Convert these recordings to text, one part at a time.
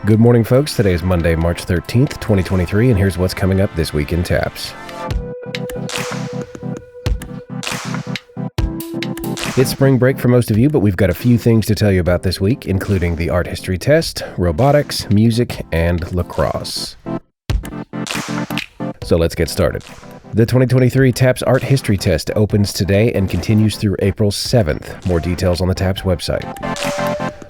Good morning, folks. Today is Monday, March 13th, 2023, and here's what's coming up this week in TAPPS. It's spring break for most of you, but we've got a few things to tell you about this week, including the art history test, robotics, music, and lacrosse. So let's get started. The 2023 TAPPS Art History Test opens today and continues through April 7th. More details on the TAPPS website.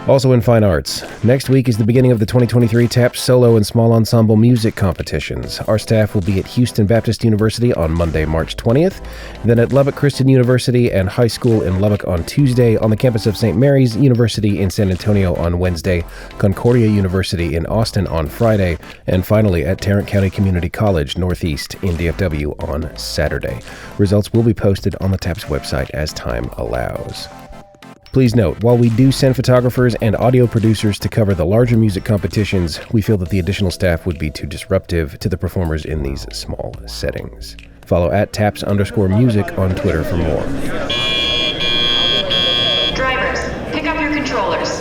Also in fine arts, next week is the beginning of the 2023 TAPPS Solo and Small Ensemble Music Competitions. Our staff will be at Houston Baptist University on Monday, March 20th, then at Lubbock Christian University and High School in Lubbock on Tuesday, on the campus of St. Mary's University in San Antonio on Wednesday, Concordia University in Austin on Friday, and finally at Tarrant County Community College Northeast in DFW on Saturday. Results will be posted on the TAPPS website as time allows. Please note, while we do send photographers and audio producers to cover the larger music competitions, we feel that the additional staff would be too disruptive to the performers in these small settings. Follow at @TAPPS_music on Twitter for more. Drivers, pick up your controllers.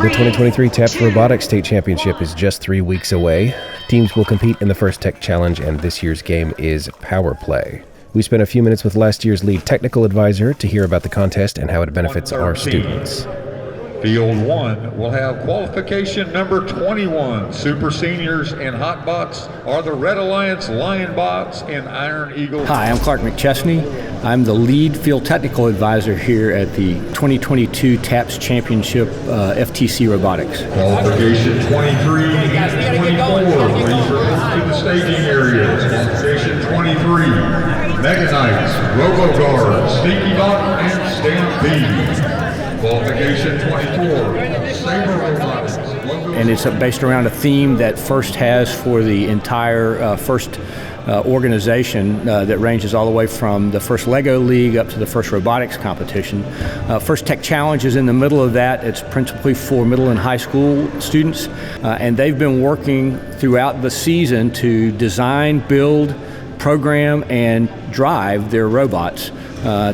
The 2023 TAPPS Robotics State Championship is just 3 weeks away. Teams will compete in the First Tech Challenge, and this year's game is Power Play. We spent a few minutes with last year's lead technical advisor to hear about the contest and how it benefits our students. Field 1 will have qualification number 21. Super Seniors and Hotbots are the Red Alliance Lionbots and Iron Eagle. Hi, I'm Clark McChesney. I'm the lead field technical advisor here at the 2022 TAPPS Championship FTC Robotics. Qualification 23 and 24. Please report to the staging areas. Qualification 23. Mega Knights, RoboGuard, Sneaky Bot, and Stampede. Qualification 24, Saber Robotics. And it's based around a theme that FIRST has for the entire FIRST organization that ranges all the way from the FIRST Lego League up to the FIRST Robotics competition. FIRST Tech Challenge is in the middle of that. It's principally for middle and high school students, and they've been working throughout the season to design, build, program, and drive their robots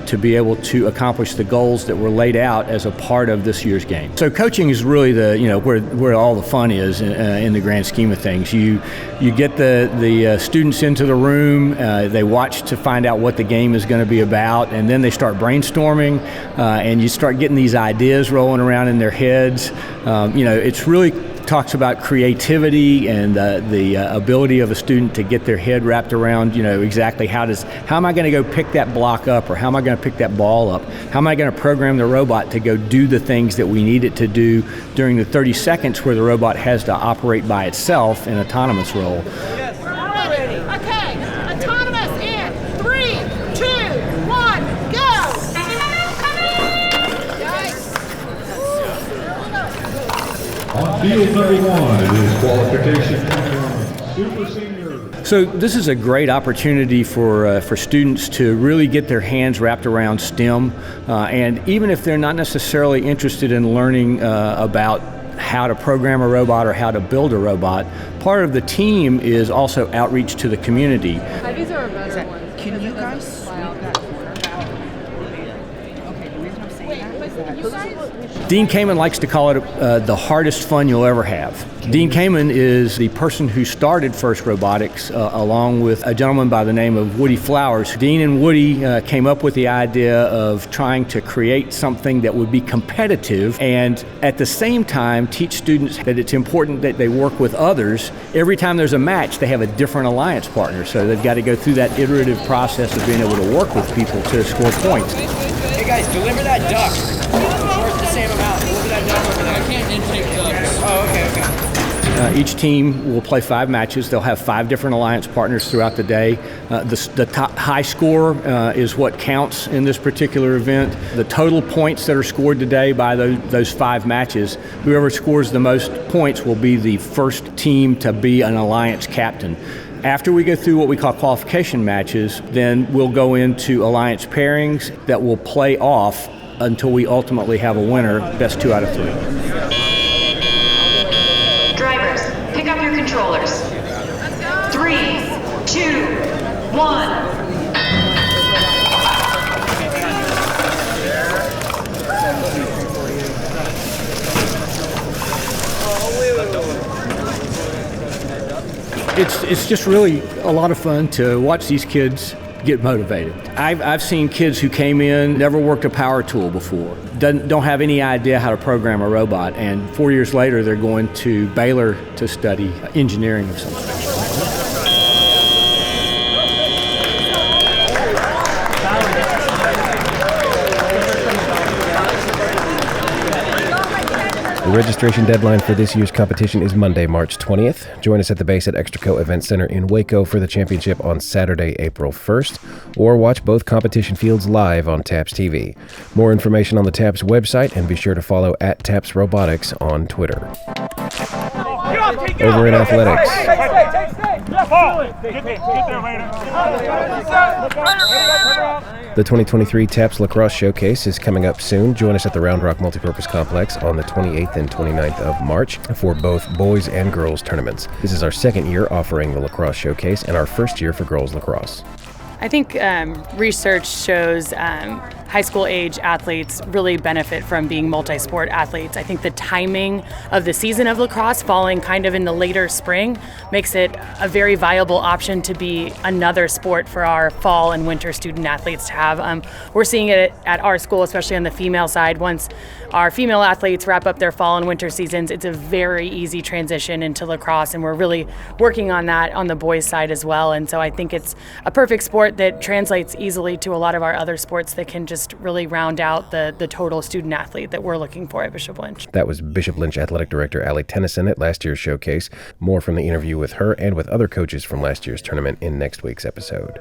to be able to accomplish the goals that were laid out as a part of this year's game. So coaching is really where all the fun is in the grand scheme of things. You get the students into the room, they watch to find out what the game is going to be about, and then they start brainstorming, and you start getting these ideas rolling around in their heads. It's really talks about creativity and the ability of a student to get their head wrapped around, exactly how am I going to go pick that block up, or how am I going to pick that ball up? How am I going to program the robot to go do the things that we need it to do during the 30 seconds where the robot has to operate by itself in autonomous role? Yes. Ready. Okay. Autonomous in 3, 2, 1, go! On field number 1, it is qualification 21, Super Senior. So this is a great opportunity for students to really get their hands wrapped around STEM, and even if they're not necessarily interested in learning about how to program a robot or how to build a robot, part of the team is also outreach to the community. These are better ones. Can you guys? Dean Kamen likes to call it the hardest fun you'll ever have. Dean Kamen is the person who started FIRST Robotics along with a gentleman by the name of Woody Flowers. Dean and Woody came up with the idea of trying to create something that would be competitive and at the same time teach students that it's important that they work with others. Every time there's a match, they have a different alliance partner, so they've got to go through that iterative process of being able to work with people to score points. Hey guys, deliver that duck. Worth the same amount. Deliver that duck over there. I can't intake ducks. Oh, okay. Each team will play 5 matches. They'll have 5 different alliance partners throughout the day. The top high score is what counts in this particular event. The total points that are scored today by those 5 matches, whoever scores the most points will be the first team to be an alliance captain. After we go through what we call qualification matches, then we'll go into alliance pairings that will play off until we ultimately have a winner, best 2 out of 3. Drivers, pick up your controllers. 3, 2, 1. It's just really a lot of fun to watch these kids get motivated. I've seen kids who came in, never worked a power tool before, don't have any idea how to program a robot, and 4 years later they're going to Baylor to study engineering of some sort. The registration deadline for this year's competition is Monday, March 20th. Join us at the base at Extraco Event Center in Waco for the championship on Saturday, April 1st, or watch both competition fields live on TAPPS TV. More information on the TAPPS website, and be sure to follow at TAPPS Robotics on Twitter. Over in athletics. The 2023 TAPPS Lacrosse Showcase is coming up soon. Join us at the Round Rock Multipurpose Complex on the 28th and 29th of March for both boys and girls tournaments. This is our second year offering the Lacrosse Showcase and our first year for girls lacrosse. I think research shows high school age athletes really benefit from being multi-sport athletes. I think the timing of the season of lacrosse falling kind of in the later spring makes it a very viable option to be another sport for our fall and winter student athletes to have. We're seeing it at our school, especially on the female side. Once our female athletes wrap up their fall and winter seasons, it's a very easy transition into lacrosse, and we're really working on that on the boys' side as well. And so I think it's a perfect sport that translates easily to a lot of our other sports that can just really round out the total student athlete that we're looking for at Bishop Lynch. That was Bishop Lynch Athletic Director Allie Tennyson at last year's showcase. More from the interview with her and with other coaches from last year's tournament in next week's episode.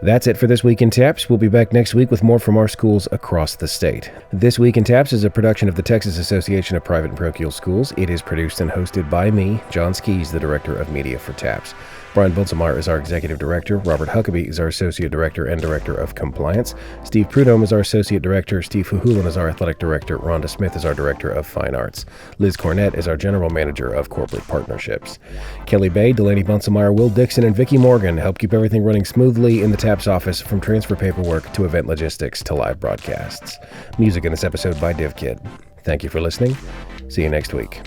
That's it for This Week in TAPPS. We'll be back next week with more from our schools across the state. This Week in TAPPS is a production of the Texas Association of Private and Parochial Schools. It is produced and hosted by me, John Skees, the Director of Media for TAPPS. Brian Bunselmeyer is our Executive Director. Robert Huckabee is our Associate Director and Director of Compliance. Steve Prudhomme is our Associate Director. Steve Huhulan is our Athletic Director. Rhonda Smith is our Director of Fine Arts. Liz Cornett is our General Manager of Corporate Partnerships. Kelly Bay, Delaney Bunselmeyer, Will Dixon, and Vicki Morgan help keep everything running smoothly in the TAPPS office, from transfer paperwork to event logistics to live broadcasts. Music in this episode by DivKid. Thank you for listening. See you next week.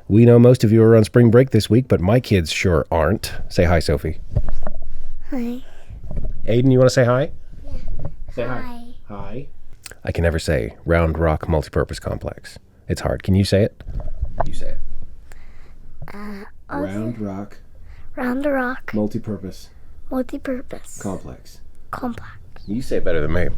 We know most of you are on spring break this week, but my kids sure aren't. Say hi, Sophie. Hi. Aiden, you want to say hi? Yeah. Say hi. Hi. I can never say Round Rock Multipurpose Complex. It's hard. Can you say it? You say it. Round Rock Multipurpose Complex. Complex. You say it better than me.